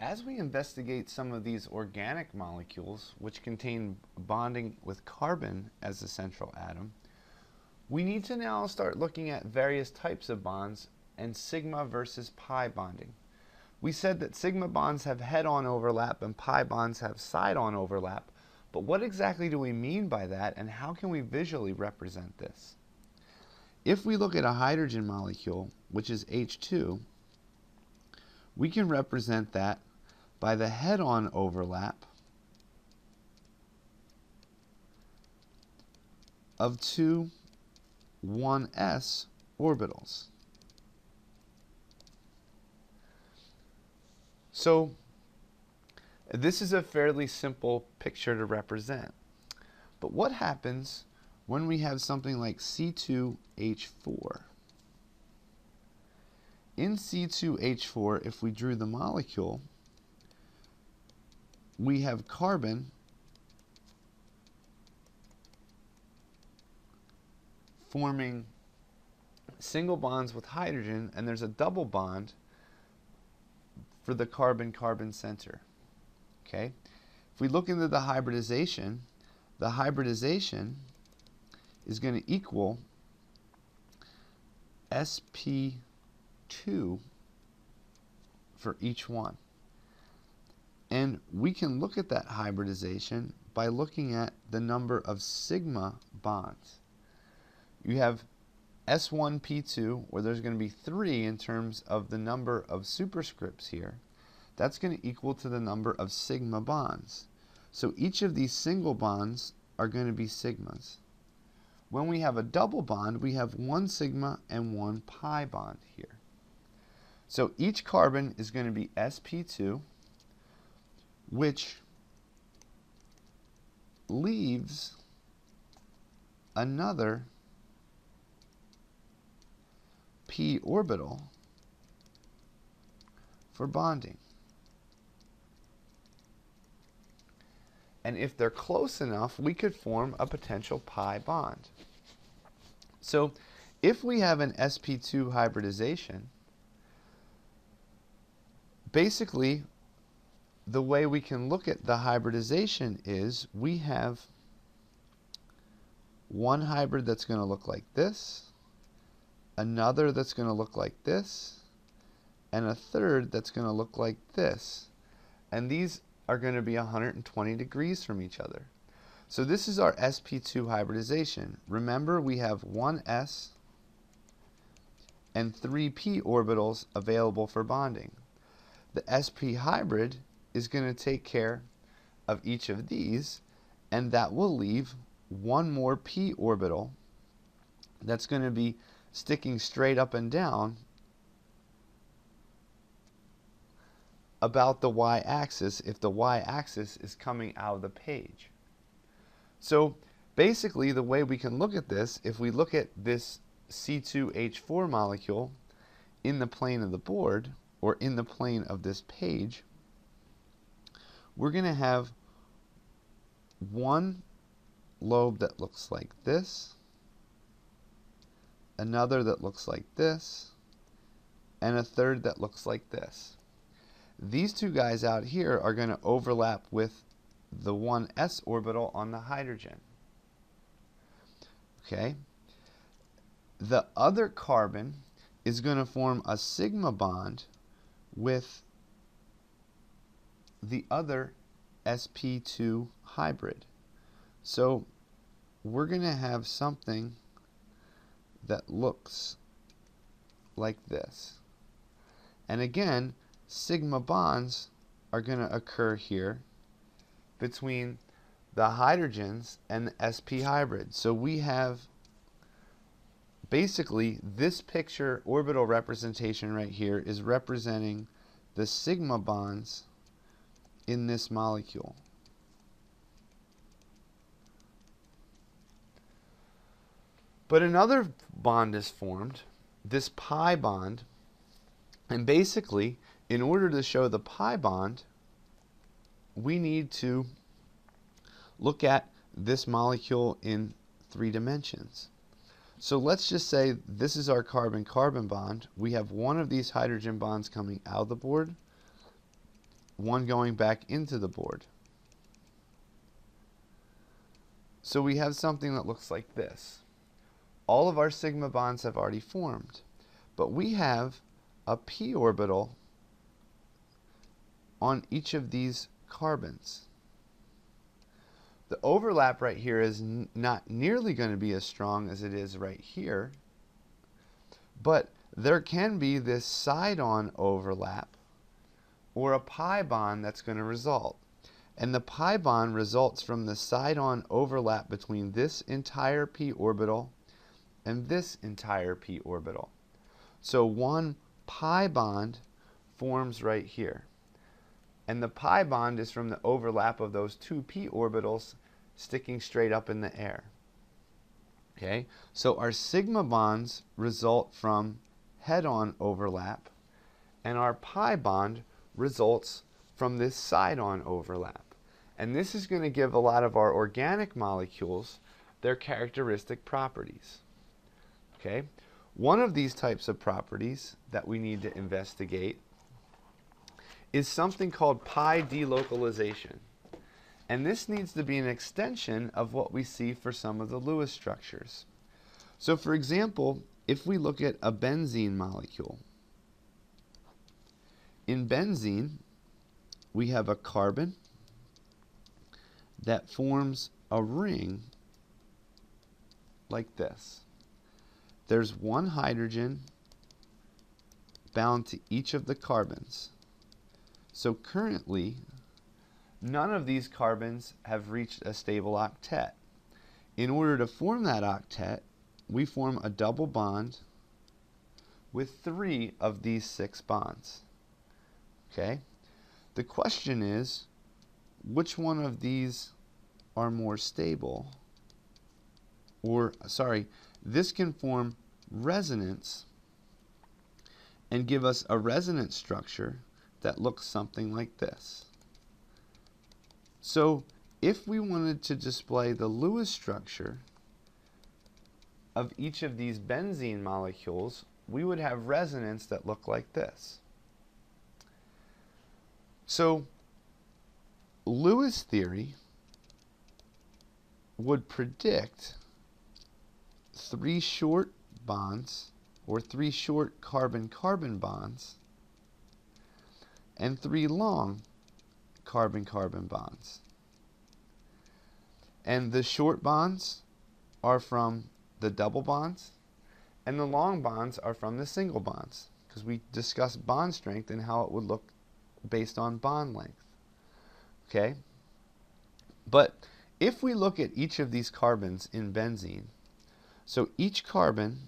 As we investigate some of these organic molecules, which contain bonding with carbon as the central atom, we need to now start looking at various types of bonds and sigma versus pi bonding. We said that sigma bonds have head-on overlap and pi bonds have side-on overlap, but what exactly do we mean by that, and how can we visually represent this? If we look at a hydrogen molecule, which is H2, we can represent that by the head-on overlap of two 1s orbitals. So this is a fairly simple picture to represent. But what happens when we have something like C2H4? In C2H4, if we drew the molecule, we have carbon forming single bonds with hydrogen, and there's a double bond for the carbon-carbon center. Okay? If we look into the hybridization is going to equal sp2 for each one. And we can look at that hybridization by looking at the number of sigma bonds. You have S1P2, where there's going to be 3 in terms of the number of superscripts here. That's going to equal to the number of sigma bonds. So each of these single bonds are going to be sigmas. When we have a double bond, we have 1 sigma and 1 pi bond here. So each carbon is going to be sp2, which leaves another p orbital for bonding. And if they're close enough, we could form a potential pi bond. So if we have an sp2 hybridization, basically the way we can look at the hybridization is we have one hybrid that's going to look like this, another that's going to look like this, and a third that's going to look like this. And these are going to be 120 degrees from each other. So this is our sp2 hybridization. Remember, we have 1s and 3 p orbitals available for bonding. The sp hybrid is going to take care of each of these, and that will leave one more p orbital that's going to be sticking straight up and down about the y-axis if the y-axis is coming out of the page. So basically the way we can look at this, if we look at this C2H4 molecule in the plane of the board, or in the plane of this page, we're going to have one lobe that looks like this, another that looks like this, and a third that looks like this. These two guys out here are going to overlap with the 1s orbital on the hydrogen. Okay? The other carbon is going to form a sigma bond with the other sp2 hybrid. So we're going to have something that looks like this. And again, sigma bonds are going to occur here between the hydrogens and the sp hybrid. So we have basically this picture orbital representation right here is representing the sigma bonds in this molecule. But another bond is formed, this pi bond, and basically in order to show the pi bond, we need to look at this molecule in 3 dimensions. So let's just say this is our carbon-carbon bond. We have one of these hydrogen bonds coming out of the board, one going back into the board. So we have something that looks like this. All of our sigma bonds have already formed, but we have a p orbital on each of these carbons. The overlap right here is not nearly going to be as strong as it is right here, but there can be this side-on overlap or a pi bond that's going to result. And the pi bond results from the side-on overlap between this entire p orbital and this entire p orbital. So one pi bond forms right here. And the pi bond is from the overlap of those two p orbitals sticking straight up in the air. Okay, so our sigma bonds result from head-on overlap, and our pi bond results from this side-on overlap. And this is going to give a lot of our organic molecules their characteristic properties. Okay, one of these types of properties that we need to investigate is something called pi delocalization. And this needs to be an extension of what we see for some of the Lewis structures. So for example, if we look at a benzene molecule, in benzene we have a carbon that forms a ring like this. There's one hydrogen bound to each of the carbons. So currently, none of these carbons have reached a stable octet. In order to form that octet, we form a double bond with 3 of these 6 bonds. Okay? The question is, which one of these are more stable? Or, sorry, this can form resonance and give us a resonance structure that looks something like this. So if we wanted to display the Lewis structure of each of these benzene molecules, we would have resonance that look like this. So Lewis theory would predict 3 short bonds, or 3 short carbon-carbon bonds, and 3 long carbon-carbon bonds. And the short bonds are from the double bonds, and the long bonds are from the single bonds, because we discussed bond strength and how it would look based on bond length. Okay? But if we look at each of these carbons in benzene, so each carbon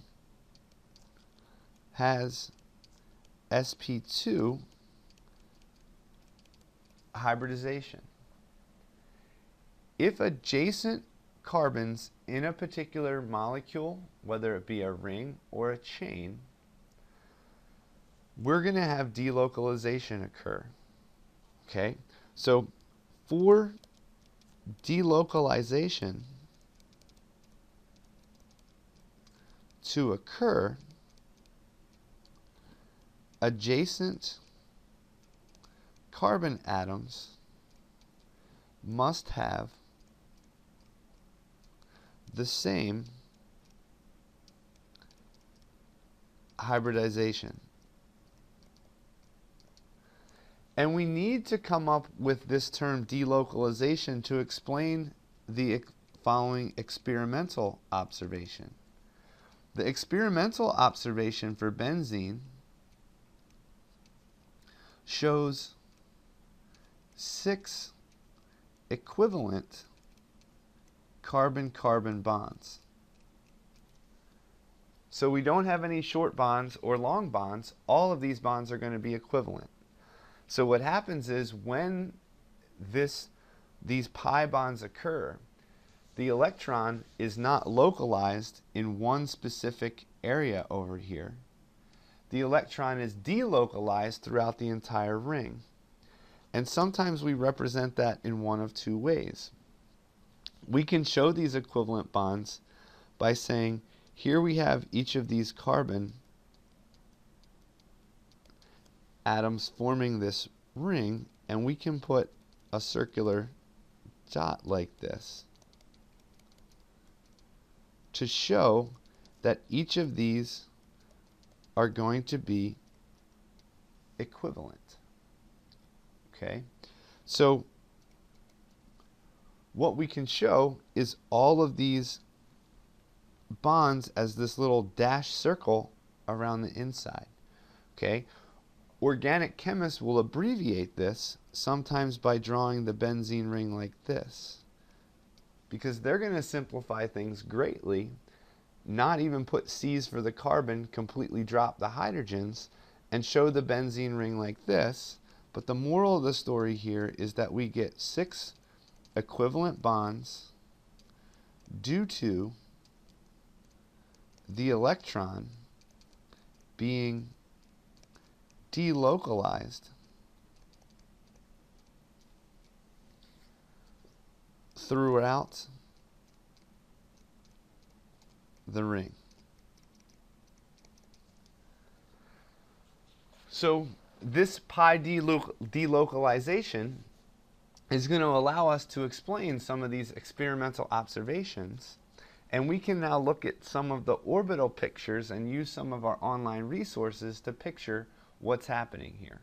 has sp2 hybridization. If adjacent carbons in a particular molecule, whether it be a ring or a chain, we're going to have delocalization occur. Okay? So for delocalization to occur, adjacent carbon atoms must have the same hybridization. And we need to come up with this term delocalization to explain the following experimental observation. The experimental observation for benzene shows 6 equivalent carbon-carbon bonds. So we don't have any short bonds or long bonds. All of these bonds are going to be equivalent. So what happens is when these pi bonds occur, the electron is not localized in one specific area over here. The electron is delocalized throughout the entire ring. And sometimes we represent that in one of 2 ways. We can show these equivalent bonds by saying, here we have each of these carbon atoms forming this ring, and we can put a circular dot like this to show that each of these are going to be equivalent. Okay, so what we can show is all of these bonds as this little dash circle around the inside. Okay, organic chemists will abbreviate this sometimes by drawing the benzene ring like this, because they're going to simplify things greatly, not even put C's for the carbon, completely drop the hydrogens, and show the benzene ring like this. But the moral of the story here is that we get 6 equivalent bonds due to the electron being delocalized throughout the ring. So this pi delocalization is going to allow us to explain some of these experimental observations, and we can now look at some of the orbital pictures and use some of our online resources to picture what's happening here.